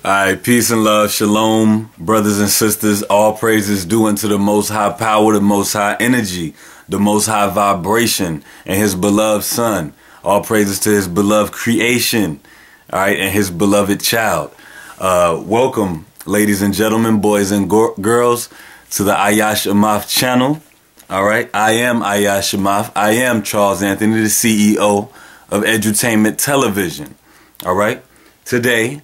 Alright, peace and love, shalom, brothers and sisters. All praises due unto the Most High Power, the Most High Energy, the Most High Vibration, and His beloved Son. All praises to His beloved creation, alright, and His beloved child. Welcome, ladies and gentlemen, boys and girls, to the Ayash Amath channel. Alright, I am Ayash Amath. I am Charles Anthony, the CEO of Edutainment Television. Alright, today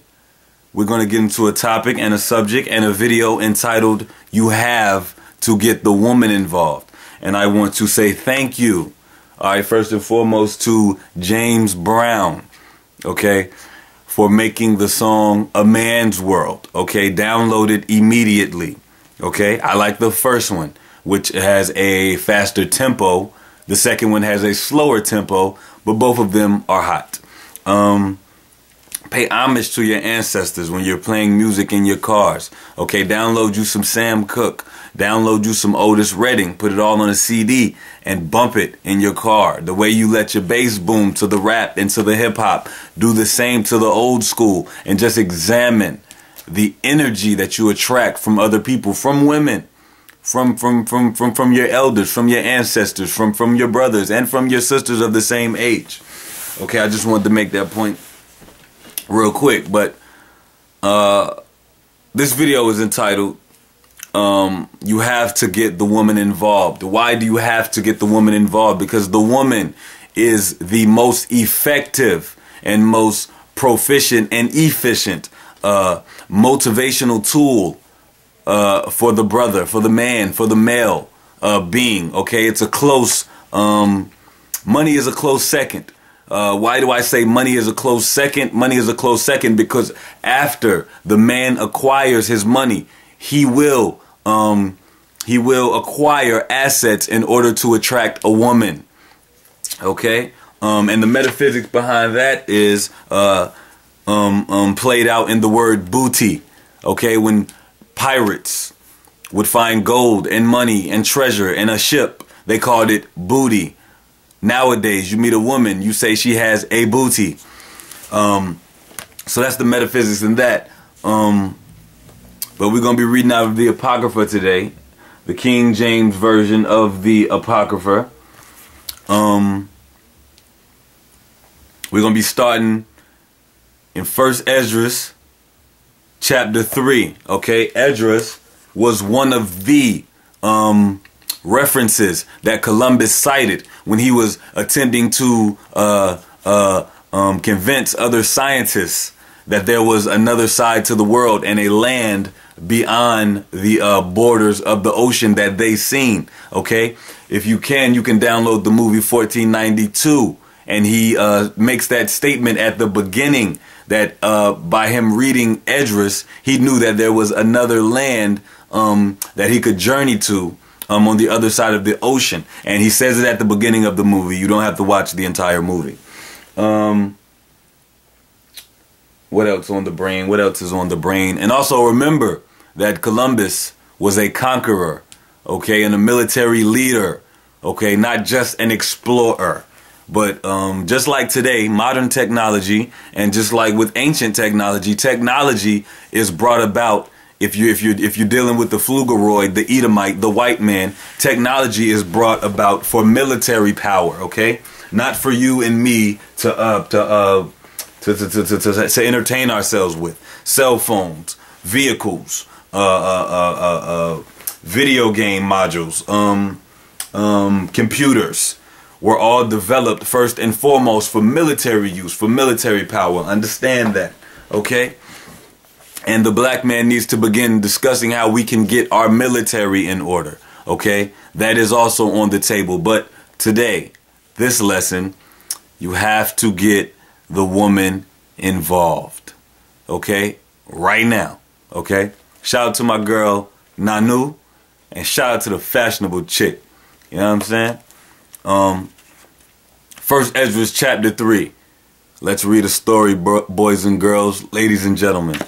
we're going to get into a topic and a subject and a video entitled, You Have to Get the Woman Involved. And I want to say thank you, alright, first and foremost to James Brown, okay, for making the song A Man's World, okay, downloaded immediately, okay. I like the first one, which has a faster tempo. The second one has a slower tempo, but both of them are hot. Pay homage to your ancestors when you're playing music in your cars. Okay, download you some Sam Cooke. Download you some Otis Redding. Put it all on a CD and bump it in your car. The way you let your bass boom to the rap and to the hip hop. Do the same to the old school and just examine the energy that you attract from other people, from women, from your elders, from your ancestors, from your brothers and from your sisters of the same age. Okay, I just wanted to make that point real quick, but this video is entitled You Have to Get the Woman Involved. Why do you have to get the woman involved? Because the woman is the most effective and most proficient and efficient motivational tool for the brother, for the man, for the male being. Okay, it's a close money is a close second. Why do I say money is a close second? Money is a close second because after the man acquires his money, he will acquire assets in order to attract a woman. Okay, and the metaphysics behind that is played out in the word booty. Okay, when pirates would find gold and money and treasure in a ship, they called it booty. Nowadays, you meet a woman, you say she has a booty. So that's the metaphysics in that. But we're going to be reading out of the Apocrypha today, the King James Version of the Apocrypha. We're going to be starting in 1st Esdras, chapter 3. Okay, Esdras was one of the references that Columbus cited when he was attempting to convince other scientists that there was another side to the world and a land beyond the borders of the ocean that they seen. Okay, if you can download the movie 1492, and he makes that statement at the beginning that by him reading Esdras, he knew that there was another land that he could journey to on the other side of the ocean. And he says it at the beginning of the movie. You don't have to watch the entire movie. What else on the brain? What else is on the brain? And also remember that Columbus was a conqueror, okay, and a military leader, okay, not just an explorer. But just like today, modern technology, and just like with ancient technology, technology is brought about. If you're dealing with the Pflugeroid, the Edomite, the white man, technology is brought about for military power, okay? Not for you and me to entertain ourselves with. Cell phones, vehicles, video game modules, computers were all developed first and foremost for military use, for military power. Understand that, okay? And the black man needs to begin discussing how we can get our military in order. Okay, that is also on the table. But today, this lesson, you have to get the woman involved. Okay, right now. Okay, shout out to my girl Nanu, and shout out to the fashionable chick. You know what I'm saying? 1st Esdras chapter 3. Let's read a story, boys and girls, ladies and gentlemen.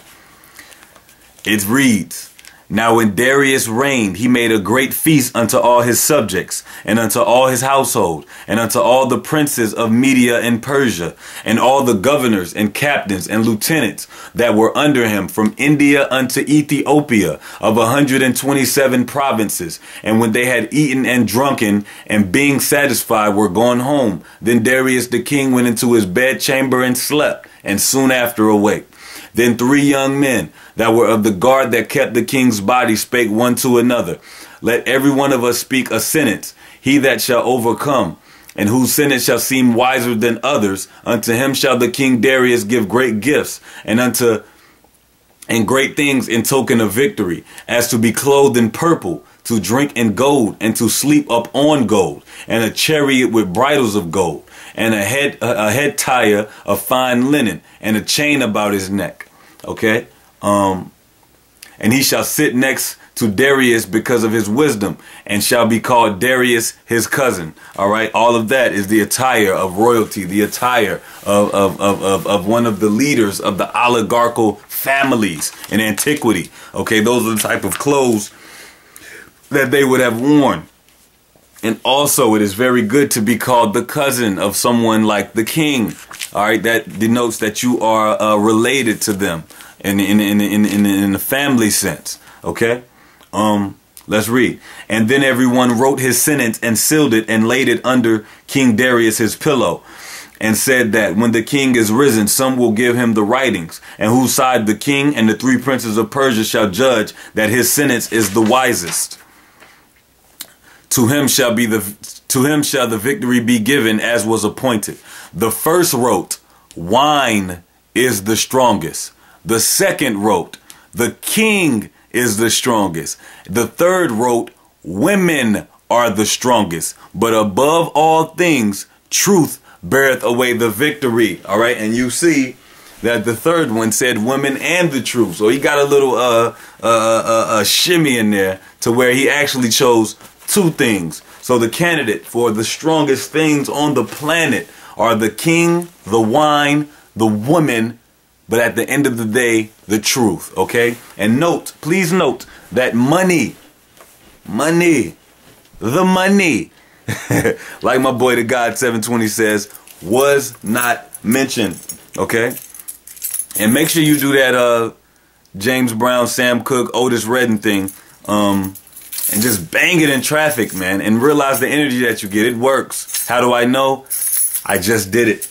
It reads, Now when Darius reigned, he made a great feast unto all his subjects, and unto all his household, and unto all the princes of Media and Persia, and all the governors and captains and lieutenants that were under him, from India unto Ethiopia, of 127 provinces. And when they had eaten and drunken, and being satisfied were gone home, then Darius the king went into his bedchamber and slept, and soon after awake. Then 3 young men that were of the guard that kept the king's body spake one to another, Let every one of us speak a sentence. He that shall overcome, and whose sentence shall seem wiser than others, unto him shall the king Darius give great gifts, and great things in token of victory, as to be clothed in purple, to drink in gold, and to sleep upon gold, and a chariot with bridles of gold, and a head tire of fine linen, and a chain about his neck. Okay. And he shall sit next to Darius because of his wisdom, and shall be called Darius his cousin. All right. All of that is the attire of royalty, the attire of one of the leaders of the oligarchical families in antiquity. Okay. Those are the type of clothes that they would have worn. And also, it is very good to be called the cousin of someone like the king. All right, that denotes that you are related to them in the family sense. Okay, let's read. And then everyone wrote his sentence and sealed it and laid it under King Darius his pillow, and said that when the king is risen, some will give him the writings, and whose side the king and the 3 princes of Persia shall judge that his sentence is the wisest. To him shall the victory be given as was appointed. The first wrote, wine is the strongest. The second wrote, the king is the strongest. The third wrote, women are the strongest. But above all things, truth beareth away the victory. All right. And you see that the third one said women and the truth. So he got a little shimmy in there to where he actually chose 2 things. So the candidate for the strongest things on the planet are the king, the wine, the woman, but at the end of the day, the truth. Okay? And note, please note that money, the money, like my boy the God 720 says, was not mentioned. Okay? And make sure you do that James Brown, Sam Cooke, Otis Redding thing. And just bang it in traffic, man, and realize the energy that you get. It works. How do I know? I just did it.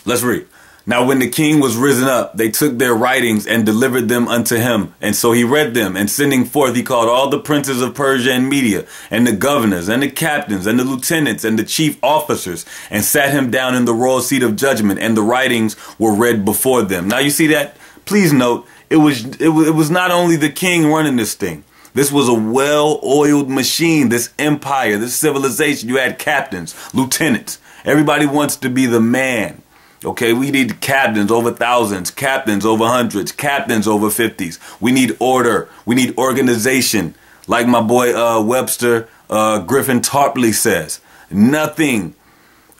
Let's read. Now when the king was risen up, they took their writings and delivered them unto him. And so he read them, and sending forth, he called all the princes of Persia and Media, and the governors, and the captains, and the lieutenants, and the chief officers, and sat him down in the royal seat of judgment, and the writings were read before them. Now you see that? Please note, it was not only the king running this thing. This was a well-oiled machine, this empire, this civilization. You had captains, lieutenants. Everybody wants to be the man. Okay, we need captains over thousands, captains over hundreds, captains over 50s. We need order. We need organization. Like my boy Webster Griffin Tarpley says, nothing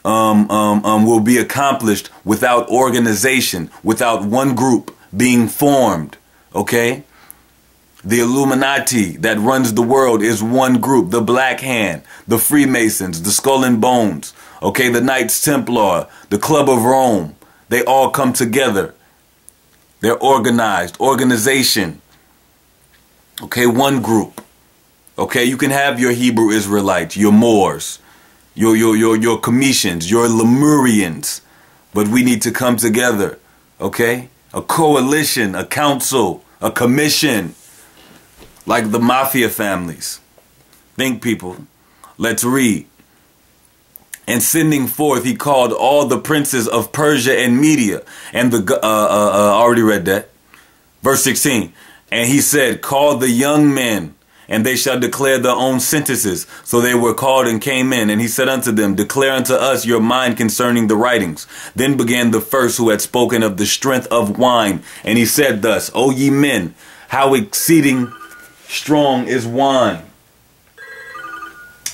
will be accomplished without organization, without one group being formed. Okay? The Illuminati that runs the world is one group. The Black Hand, the Freemasons, the Skull and Bones, okay, the Knights Templar, the Club of Rome. They all come together. They're organized. Organization. Okay, one group. Okay, you can have your Hebrew Israelites, your Moors, your Cometians, your Lemurians, but we need to come together. Okay? A coalition, a council, a commission, like the mafia families. Think, people. Let's read. And sending forth, he called all the princes of Persia and Media, and I already read that. Verse 16. And he said, call the young men, and they shall declare their own sentences. So they were called and came in. And he said unto them, declare unto us your mind concerning the writings. Then began the first who had spoken of the strength of wine. And he said thus, O ye men, how exceeding strong is wine.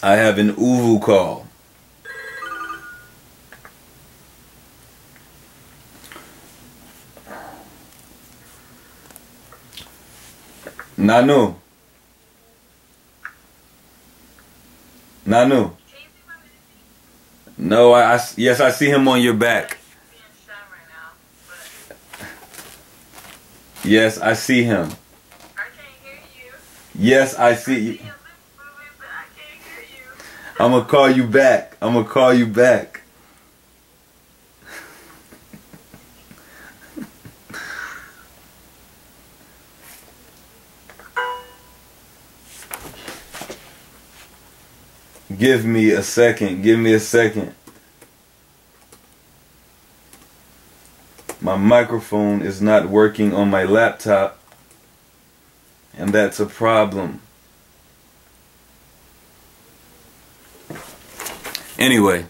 I have an uvu call. Nanu. Nanu. No, yes, I see him on your back. Yes, I see him. I can't hear you. Yes, I see you. But I can't hear you. I'm gonna call you back. I'm gonna call you back. Give me a second. Give me a second. My microphone is not working on my laptop, and that's a problem. Anyway,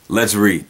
let's read.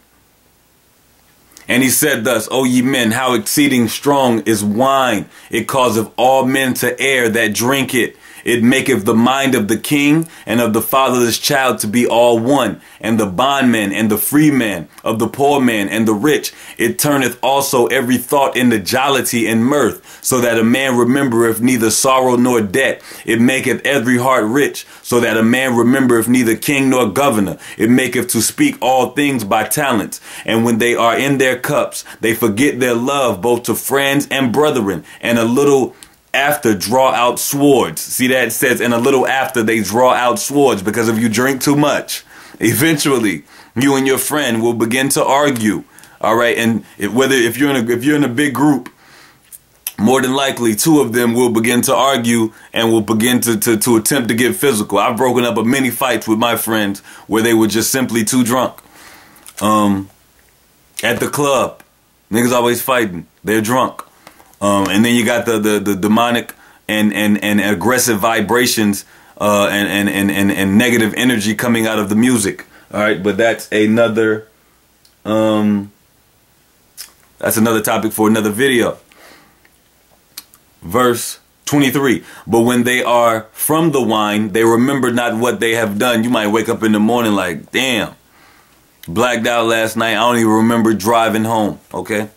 And he said thus, O ye men, how exceeding strong is wine! It causeth all men to err that drink it. It maketh the mind of the king and of the fatherless child to be all one, and the bondman and the freeman, of the poor man and the rich. It turneth also every thought into jollity and mirth, so that a man remembereth neither sorrow nor debt. It maketh every heart rich, so that a man remembereth neither king nor governor. It maketh to speak all things by talents. And when they are in their cups, they forget their love both to friends and brethren, and a little after draw out swords. See that? It says, and a little after they draw out swords, because if you drink too much, eventually you and your friend will begin to argue. All right. And if you're in a big group, more than likely two of them will begin to argue and will begin to attempt to get physical. I've broken up many fights with my friends where they were just simply too drunk. At the club, niggas always fighting. They're drunk. And then you got the demonic and aggressive vibrations and negative energy coming out of the music. All right, but that's another topic for another video. Verse 23. But when they are from the wine, they remember not what they have done. You might wake up in the morning like, damn, blacked out last night. I don't even remember driving home. Okay,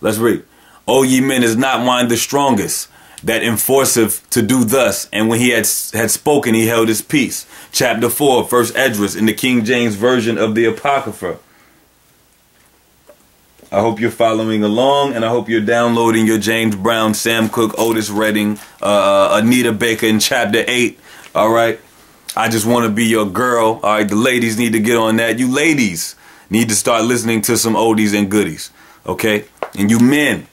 let's read. O ye men, is not wine the strongest, that enforceth to do thus? And when he had spoken, he held his peace. Chapter 4, First Esdras, in the King James Version of the Apocrypha. I hope you're following along, and I hope you're downloading your James Brown, Sam Cooke, Otis Redding, Anita Baker in Chapter 8. All right. I just want to be your girl. All right. The ladies need to get on that. You ladies need to start listening to some oldies and goodies. Okay. And you men.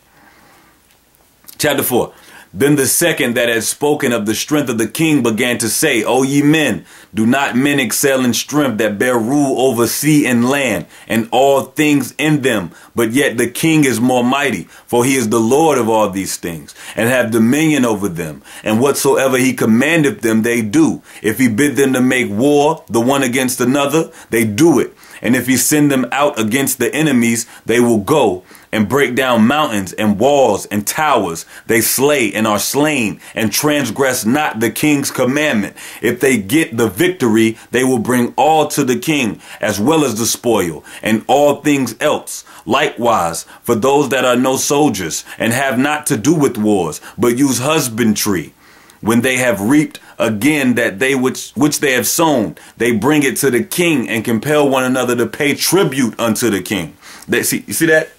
Chapter 4. Then the second that had spoken of the strength of the king began to say, O ye men, do not men excel in strength that bear rule over sea and land and all things in them? But yet the king is more mighty, for he is the Lord of all these things, and have dominion over them. And whatsoever he commandeth them, they do. If he bid them to make war, the one against another, they do it. And if he send them out against the enemies, they will go and break down mountains and walls and towers. They slay and are slain and transgress not the king's commandment. If they get the victory, they will bring all to the king, as well as the spoil and all things else. Likewise, for those that are no soldiers and have not to do with wars, but use husbandry, when they have reaped again that they which they have sown, they bring it to the king and compel one another to pay tribute unto the king. You see that?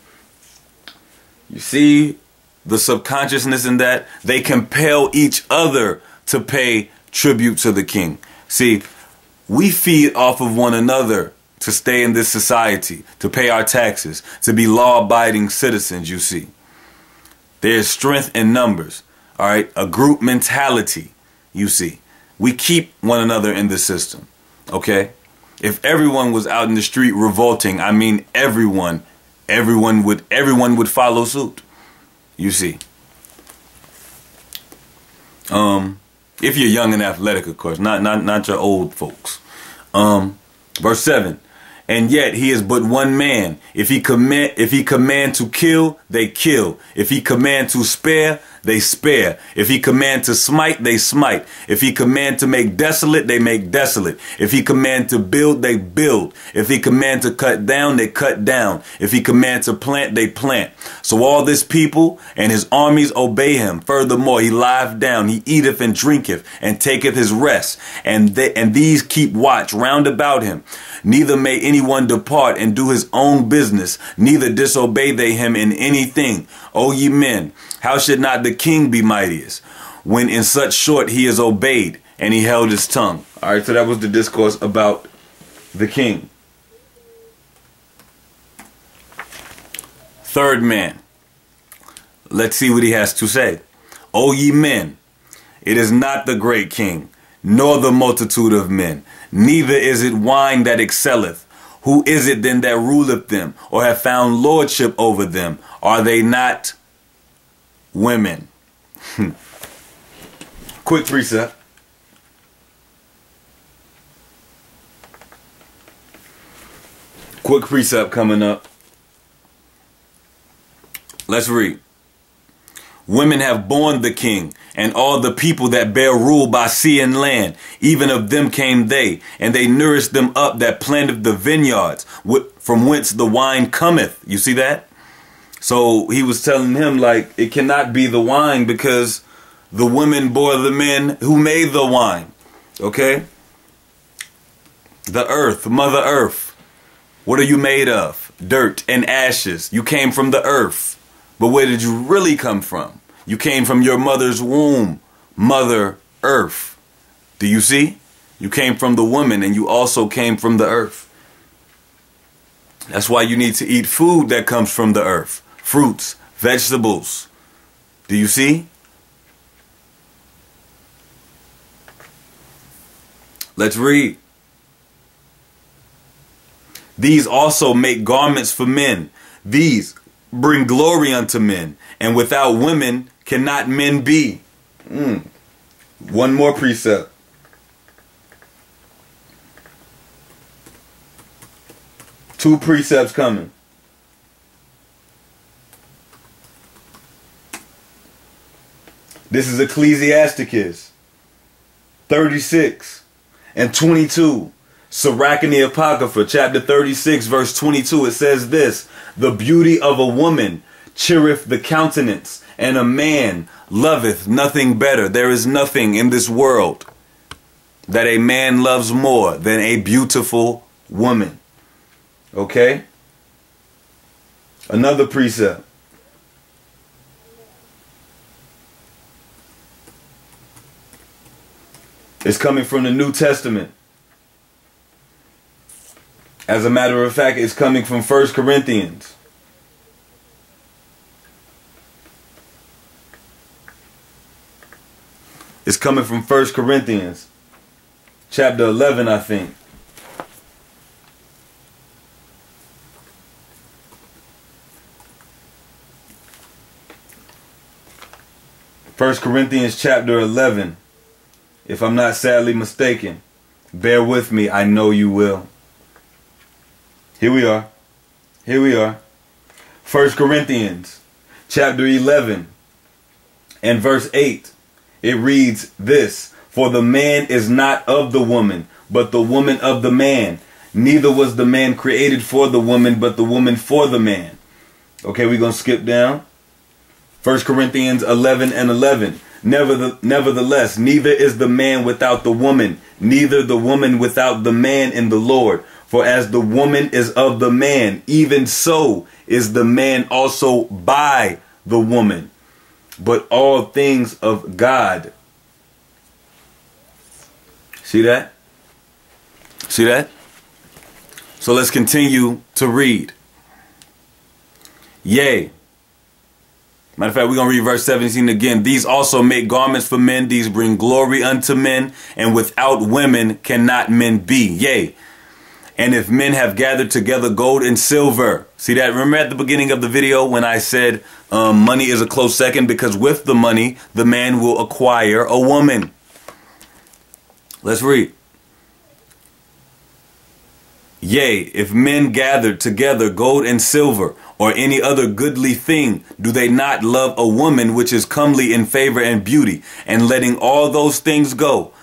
You see the subconsciousness in that? They compel each other to pay tribute to the king. See, we feed off of one another to stay in this society, to pay our taxes, to be law-abiding citizens, you see. There's strength in numbers, all right? A group mentality, you see. We keep one another in the system, okay? If everyone was out in the street revolting, I mean everyone would follow suit, you see. If you're young and athletic, of course, not your old folks. Verse 7. And yet he is but one man. If he command to kill, they kill. If he command to spare, they spare. If he command to smite, they smite. If he command to make desolate, they make desolate. If he command to build, they build. If he command to cut down, they cut down. If he command to plant, they plant. So all this people and his armies obey him. Furthermore, he lieth down, he eateth and drinketh, and taketh his rest. And these keep watch round about him. Neither may anyone depart and do his own business, neither disobey they him in anything. O ye men, how should not the king be mightiest, when in such sort he is obeyed? And he held his tongue. All right, so that was the discourse about the king. Third man. Let's see what he has to say. O ye men, it is not the great king, nor the multitude of men, neither is it wine that excelleth. Who is it then that ruleth them, or have found lordship over them? Are they not women? Quick precept. Quick precept coming up. Let's read. Women have borne the king, and all the people that bear rule by sea and land. Even of them came they, and they nourished them up that planted the vineyards, from whence the wine cometh. You see that? So he was telling him, like, it cannot be the wine because the women bore the men who made the wine. Okay? The earth, Mother Earth. What are you made of? Dirt and ashes. You came from the earth. But where did you really come from? You came from your mother's womb, Mother Earth. Do you see? You came from the woman, and you also came from the earth. That's why you need to eat food that comes from the earth. Fruits, vegetables. Do you see? Let's read. These also make garments for men. These bring glory unto men, and without women cannot men be. One more precept. Two precepts coming. This is Ecclesiasticus 36 and 22. Sirach in the Apocrypha, chapter 36, verse 22, it says this: the beauty of a woman cheereth the countenance, and a man loveth nothing better. There is nothing in this world that a man loves more than a beautiful woman. Okay? Another precept. It's coming from the New Testament. As a matter of fact, it's coming from 1 Corinthians. It's coming from 1 Corinthians, chapter 11, I think. First Corinthians chapter 11, if I'm not sadly mistaken. Bear with me, I know you will. Here we are. Here we are. 1 Corinthians chapter 11 and verse 8. It reads this: for the man is not of the woman, but the woman of the man. Neither was the man created for the woman, but the woman for the man. Okay, we're going to skip down. 1 Corinthians 11 and 11. Nevertheless, neither is the man without the woman, neither the woman without the man in the Lord. For as the woman is of the man, even so is the man also by the woman. But all things of God. See that? See that? So let's continue to read. Yea. Matter of fact, we're going to read verse 17 again. These also make garments for men. These bring glory unto men. And without women cannot men be. Yea. And if men have gathered together gold and silver. See that? Remember at the beginning of the video when I said money is a close second, because with the money, the man will acquire a woman. Let's read. Yea, if men gathered together gold and silver, or any other goodly thing, do they not love a woman which is comely in favor and beauty, and letting all those things go,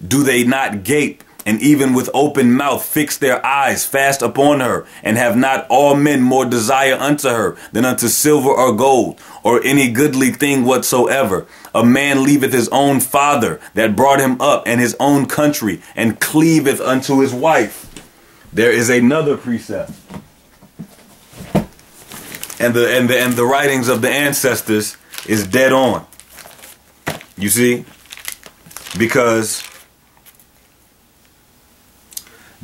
do they not gape, and even with open mouth fix their eyes fast upon her, and have not all men more desire unto her than unto silver or gold, or any goodly thing whatsoever? A man leaveth his own father that brought him up, and his own country, and cleaveth unto his wife. There is another precept. And the writings of the ancestors is dead on. You see? Because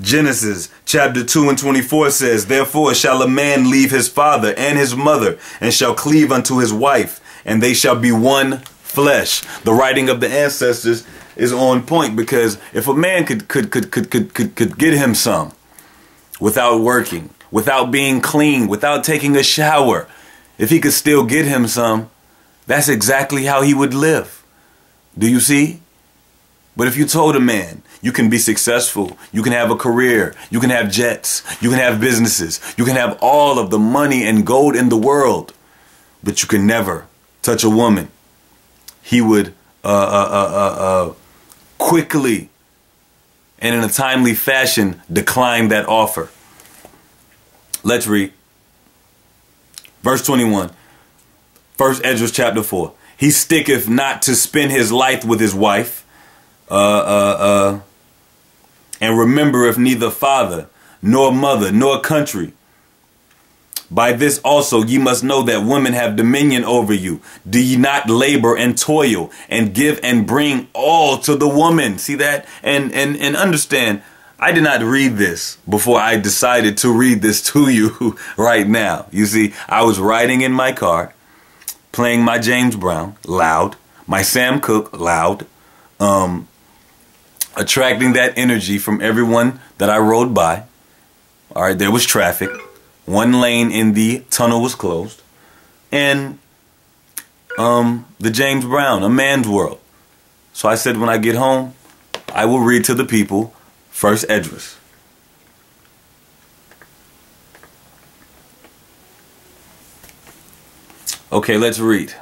Genesis chapter 2 and 24 says, therefore shall a man leave his father and his mother, and shall cleave unto his wife, and they shall be one flesh. The writing of the ancestors is on point, because if a man could get him some without working, without being clean, without taking a shower, if he could still get him some, that's exactly how he would live. Do you see? But if you told a man, you can be successful, you can have a career, you can have jets, you can have businesses, you can have all of the money and gold in the world, but you can never touch a woman, he would quickly and in a timely fashion decline that offer. Let's read. Verse 21. 1 Esdras chapter 4. He sticketh not to spend his life with his wife, and remembereth neither father, nor mother, nor country. By this also ye must know that women have dominion over you. Do ye not labor and toil, and give and bring all to the woman? See that? And understand, I did not read this before I decided to read this to you right now. You see, I was riding in my car, playing my James Brown loud, my Sam Cooke loud, attracting that energy from everyone that I rode by. All right, there was traffic. One lane in the tunnel was closed. And the James Brown, A Man's World. So I said, when I get home, I will read to the people 1 Esdras. Okay, let's read.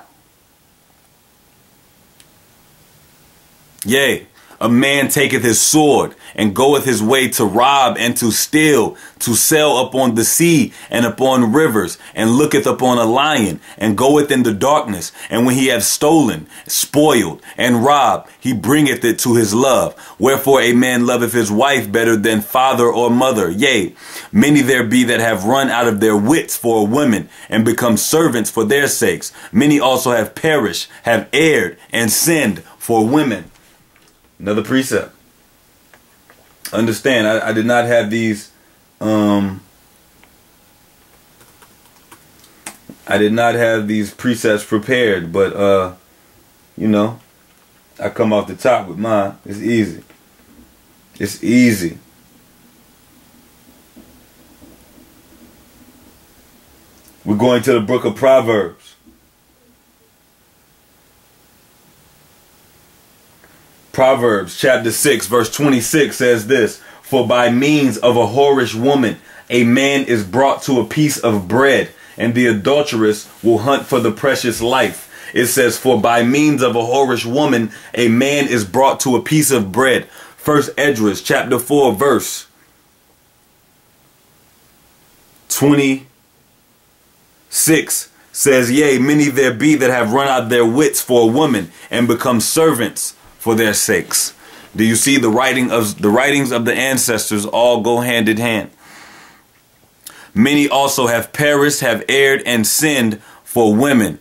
Yea, a man taketh his sword, and goeth his way to rob and to steal, to sell upon the sea and upon rivers, and looketh upon a lion, and goeth in the darkness, and when he hath stolen, spoiled, and robbed, he bringeth it to his love. Wherefore a man loveth his wife better than father or mother. Yea, many there be that have run out of their wits for women, and become servants for their sakes. Many also have perished, have erred, and sinned for women. Another precept. Understand, I did not have these, I did not have these precepts prepared, but, you know, I come off the top with mine. It's easy. It's easy. We're going to the book of Proverbs. Proverbs chapter 6 verse 26 says this, for by means of a whorish woman a man is brought to a piece of bread, and the adulteress will hunt for the precious life. It says, for by means of a whorish woman a man is brought to a piece of bread. 1 Esdras chapter 4 verse 26 says, yea, many there be that have run out their wits for a woman, and become servants for their sakes. Do you see the writings of the ancestors all go hand in hand? Many also have perished, have erred, and sinned for women.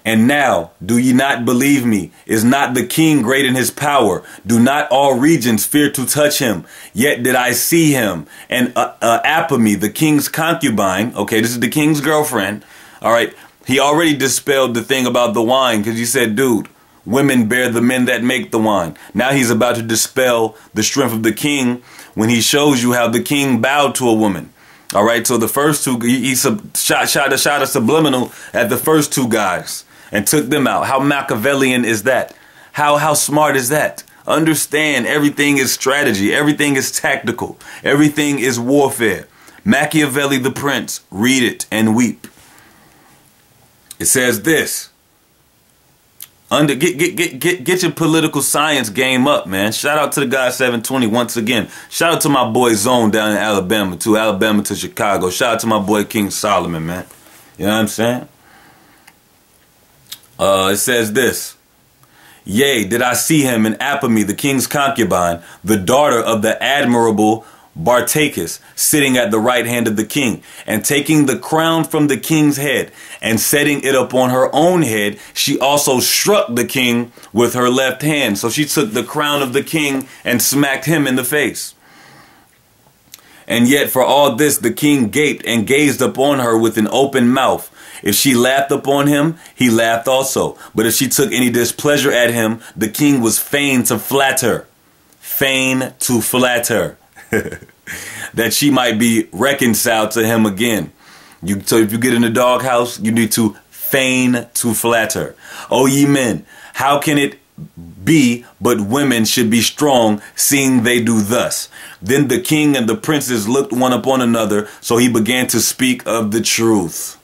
And now, do ye not believe me? Is not the king great in his power? Do not all regions fear to touch him? Yet did I see him, and Apame, the king's concubine. Okay, this is the king's girlfriend. All right, he already dispelled the thing about the wine, because he said, dude, women bear the men that make the wine. Now he's about to dispel the strength of the king when he shows you how the king bowed to a woman. All right, so the first two, he shot a subliminal at the first two guys and took them out. How Machiavellian is that? How smart is that? Understand, everything is strategy. Everything is tactical. Everything is warfare. Machiavelli the Prince. Read it and weep. It says this. Get your political science game up, man. Shout out to the guy 720 once again. Shout out to my boy Zone down in Alabama, to Alabama to Chicago. Shout out to my boy King Solomon, man. You know what I'm saying? It says this. Yea, did I see him in Apame, the king's concubine, the daughter of the admirable Bartachus, sitting at the right hand of the king, and taking the crown from the king's head, and setting it upon her own head, she also struck the king with her left hand. So she took the crown of the king and smacked him in the face. And yet for all this the king gaped and gazed upon her with an open mouth. If she laughed upon him, he laughed also. But if she took any displeasure at him, the king was fain to flatter. Fain to flatter. That she might be reconciled to him again. So if you get in the doghouse, you need to feign to flatter. O ye men, how can it be but women should be strong, seeing they do thus? Then the king and the princes looked one upon another, so he began to speak of the truth.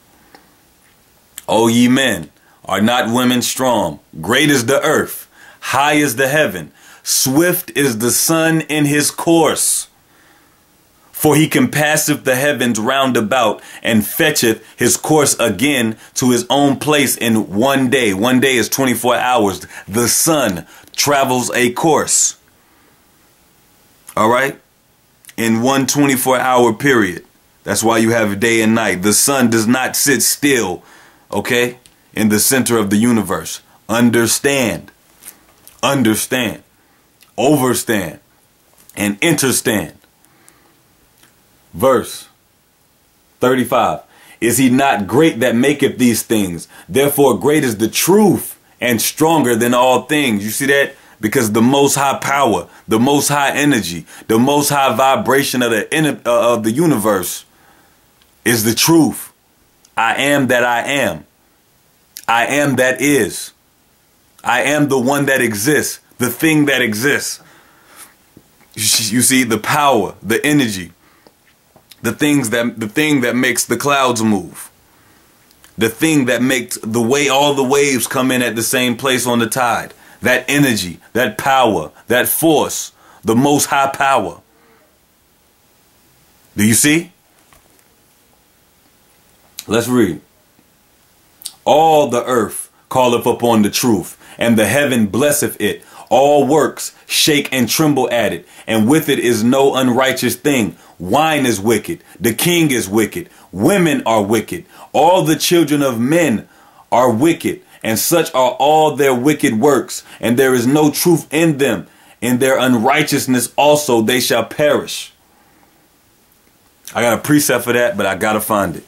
O ye men, are not women strong? Great is the earth, high is the heaven, swift is the sun in his course. For he compasseth the heavens round about, and fetcheth his course again to his own place in one day. 1 day is 24 hours. The sun travels a course. All right? In 1 24-hour period. That's why you have day and night. The sun does not sit still, okay, in the center of the universe. Understand. Understand. Overstand. And understand. Verse 35. Is he not great that maketh these things? Therefore great is the truth and stronger than all things. You see that? Because the most high power, the most high energy, the most high vibration of the universe is the truth. I am that I am. I am that is. I am the one that exists, the thing that exists. You see the power, the energy. The thing that makes the clouds move. The thing that makes all the waves come in at the same place on the tide. That energy, that power, that force, the most high power. Do you see? Let's read. All the earth calleth upon the truth, and the heaven blesseth it. All works shake and tremble at it, and with it is no unrighteous thing. Wine is wicked, the king is wicked, women are wicked, all the children of men are wicked, and such are all their wicked works, and there is no truth in them. In their unrighteousness also they shall perish. I got a precept for that, but I gotta find it.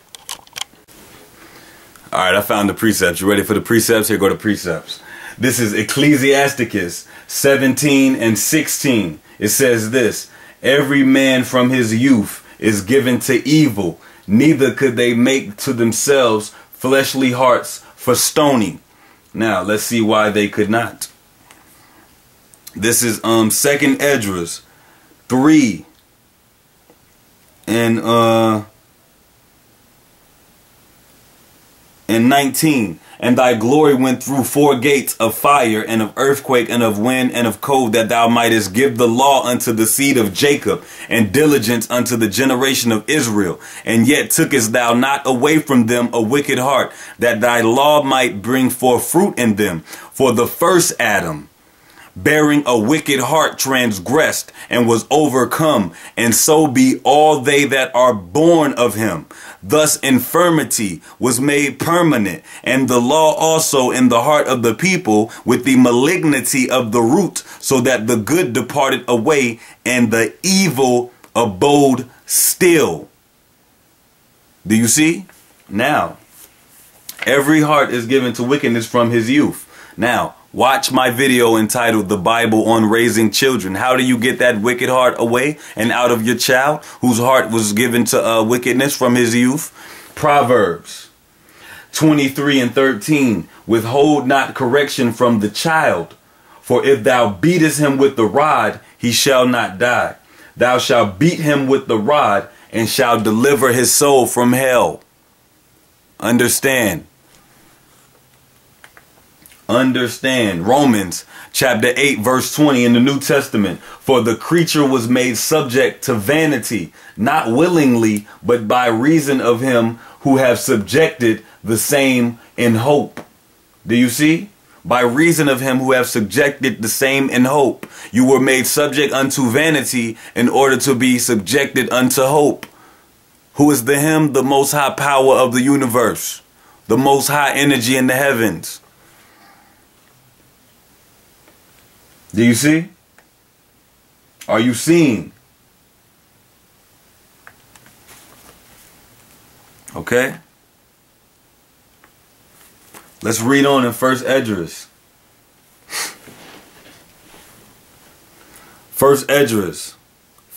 All right, I found the precepts. You ready for the precepts? Here go the precepts. This is Ecclesiasticus 17 and 16. It says this. Every man from his youth is given to evil. Neither could they make to themselves fleshly hearts for stoning. Now, let's see why they could not. This is 2nd Esdras 3 and 19. And thy glory went through 4 gates of fire, and of earthquake, and of wind, and of cold, that thou mightest give the law unto the seed of Jacob, and diligence unto the generation of Israel. And yet tookest thou not away from them a wicked heart, that thy law might bring forth fruit in them. For the first Adam, bearing a wicked heart, transgressed, and was overcome, and so be all they that are born of him. Thus infirmity was made permanent, and the law also in the heart of the people with the malignity of the root, so that the good departed away, and the evil abode still. Do you see? Now, every heart is given to wickedness from his youth. Now, watch my video entitled The Bible on Raising Children. How do you get that wicked heart away and out of your child whose heart was given to wickedness from his youth? Proverbs 23 and 13. Withhold not correction from the child, For if thou beatest him with the rod, he shall not die. Thou shalt beat him with the rod, and shalt deliver his soul from hell. Understand. Understand. Romans chapter 8 verse 20 in the New Testament. For the creature was made subject to vanity, not willingly, but by reason of him who have subjected the same in hope. Do you see? By reason of him who have subjected the same in hope. You were made subject unto vanity in order to be subjected unto hope. Who is the him? The most high power of the universe. The most high energy in the heavens. Do you see? Are you seeing? Okay. Let's read on in 1 Esdras. 1 Esdras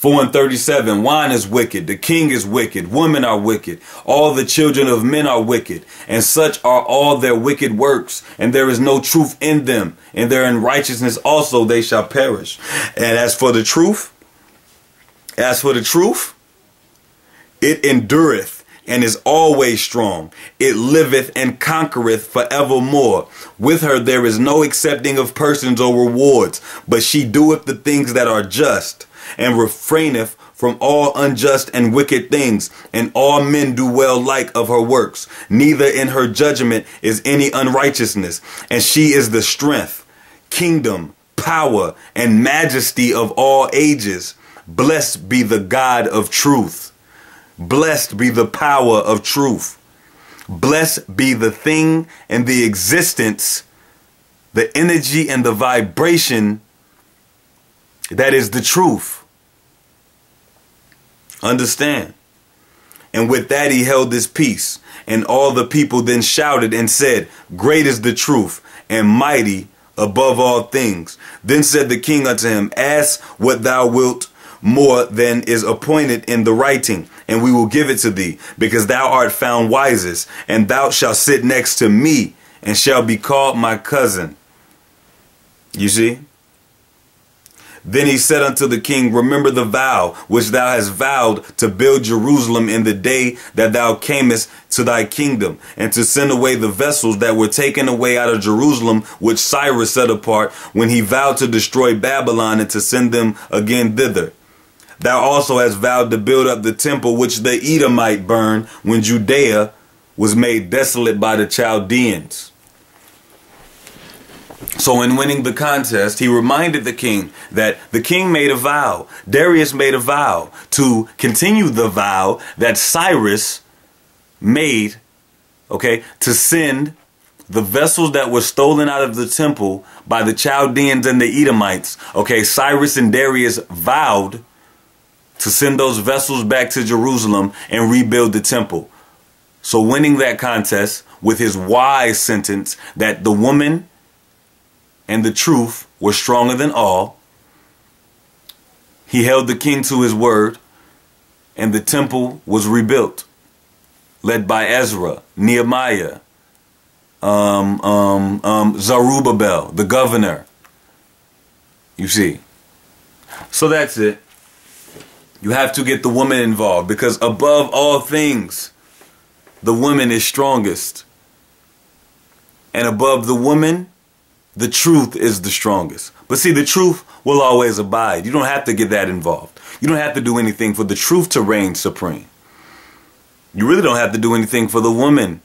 4:37. Wine is wicked, the king is wicked, women are wicked, all the children of men are wicked, and such are all their wicked works, and there is no truth in them, and their unrighteousness also they shall perish. And as for the truth, it endureth and is always strong. It liveth and conquereth forevermore. With her there is no accepting of persons or rewards, but she doeth the things that are just, and refraineth from all unjust and wicked things, and all men do well like of her works. Neither in her judgment is any unrighteousness, and she is the strength, kingdom, power, and majesty of all ages. Blessed be the God of truth. Blessed be the power of truth. Blessed be the thing and the existence, the energy and the vibration that is the truth. Understand? And with that he held his peace. And all the people then shouted and said, Great is the truth, and mighty above all things. Then said the king unto him, Ask what thou wilt more than is appointed in the writing, and we will give it to thee, because thou art found wisest, and thou shalt sit next to me, and shall be called my cousin. You see? Then he said unto the king, Remember the vow which thou hast vowed to build Jerusalem in the day that thou camest to thy kingdom, and to send away the vessels that were taken away out of Jerusalem, which Cyrus set apart when he vowed to destroy Babylon and to send them again thither. Thou also hast vowed to build up the temple which the Edomite burned when Judea was made desolate by the Chaldeans. So in winning the contest, he reminded the king that the king made a vow. Darius made a vow to continue the vow that Cyrus made, okay, to send the vessels that were stolen out of the temple by the Chaldeans and the Edomites. Okay, Cyrus and Darius vowed to send those vessels back to Jerusalem and rebuild the temple. So winning that contest with his wise sentence that the woman and the truth were stronger than all, he held the king to his word, and the temple was rebuilt, led by Ezra, Nehemiah, Zerubbabel, the governor. You see. So that's it. You have to get the woman involved, because above all things, the woman is strongest. And above the woman, the truth is the strongest. But see, the truth will always abide. You don't have to get that involved. You don't have to do anything for the truth to reign supreme. You really don't have to do anything for the woman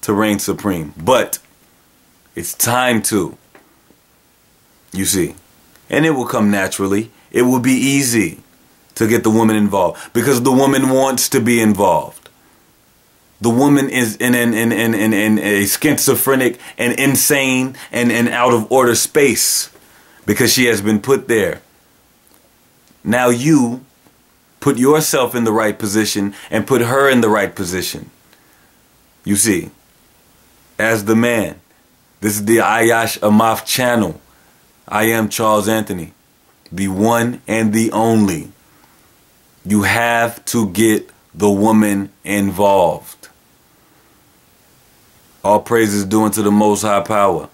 to reign supreme. But it's time to. You see. And it will come naturally. It will be easy to get the woman involved, because the woman wants to be involved. The woman is in a schizophrenic and insane and out of order space because she has been put there. Now you put yourself in the right position and put her in the right position. You see, as the man, this is the Ayash Amaf channel. I am Charles Anthony, the one and the only. You have to get the woman involved. All praise is due unto the Most High Power.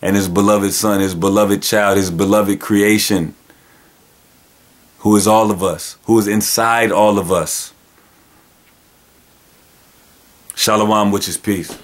and his beloved son, his beloved child, his beloved creation, who is all of us, who is inside all of us. Shalom, which is peace.